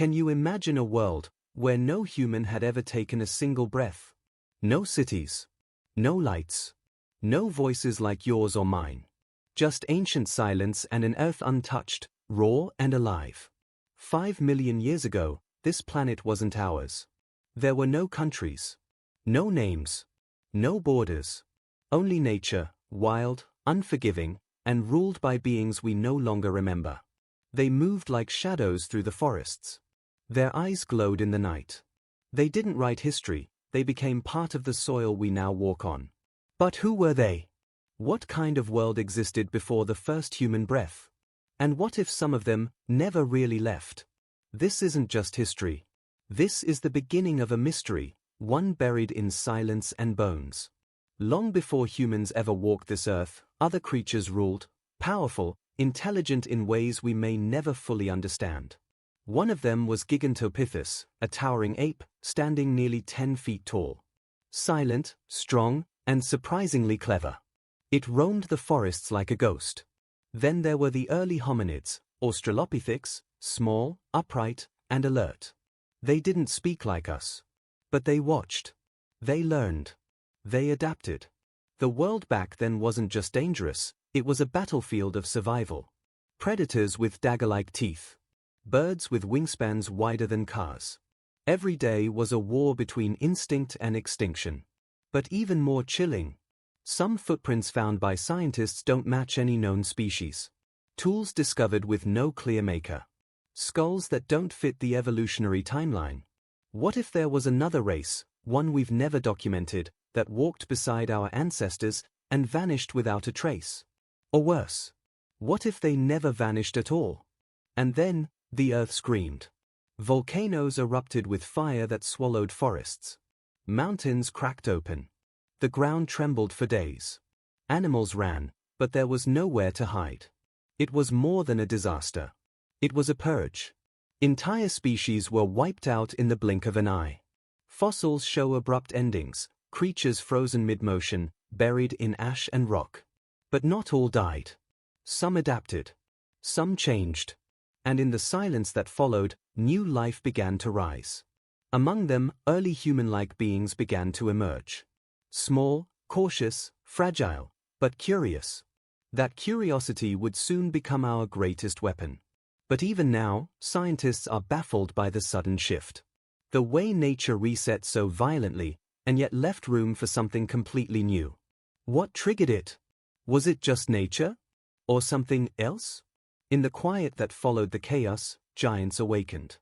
Can you imagine a world where no human had ever taken a single breath? No cities, no lights, no voices like yours or mine. Just ancient silence and an earth untouched, raw and alive. 5 million years ago, this planet wasn't ours. There were no countries, no names, no borders. Only nature, wild, unforgiving, and ruled by beings we no longer remember. They moved like shadows through the forests. Their eyes glowed in the night. They didn't write history, they became part of the soil we now walk on. But who were they? What kind of world existed before the first human breath? And what if some of them never really left? This isn't just history. This is the beginning of a mystery, one buried in silence and bones. Long before humans ever walked this earth, other creatures ruled, powerful, intelligent in ways we may never fully understand. One of them was Gigantopithecus, a towering ape, standing nearly 10 feet tall. Silent, strong, and surprisingly clever. It roamed the forests like a ghost. Then there were the early hominids, Australopithecus, small, upright, and alert. They didn't speak like us. But they watched. They learned. They adapted. The world back then wasn't just dangerous, it was a battlefield of survival. Predators with dagger-like teeth. Birds with wingspans wider than cars. Every day was a war between instinct and extinction. But even more chilling, some footprints found by scientists don't match any known species. Tools discovered with no clear maker. Skulls that don't fit the evolutionary timeline. What if there was another race, one we've never documented, that walked beside our ancestors and vanished without a trace? Or worse, what if they never vanished at all? And then, the earth screamed. Volcanoes erupted with fire that swallowed forests. Mountains cracked open. The ground trembled for days. Animals ran, but there was nowhere to hide. It was more than a disaster. It was a purge. Entire species were wiped out in the blink of an eye. Fossils show abrupt endings, creatures frozen mid-motion, buried in ash and rock. But not all died. Some adapted. Some changed. And in the silence that followed, new life began to rise. Among them, early human-like beings began to emerge. Small, cautious, fragile, but curious. That curiosity would soon become our greatest weapon. But even now, scientists are baffled by the sudden shift. The way nature reset so violently, and yet left room for something completely new. What triggered it? Was it just nature? Or something else? In the quiet that followed the chaos, giants awakened.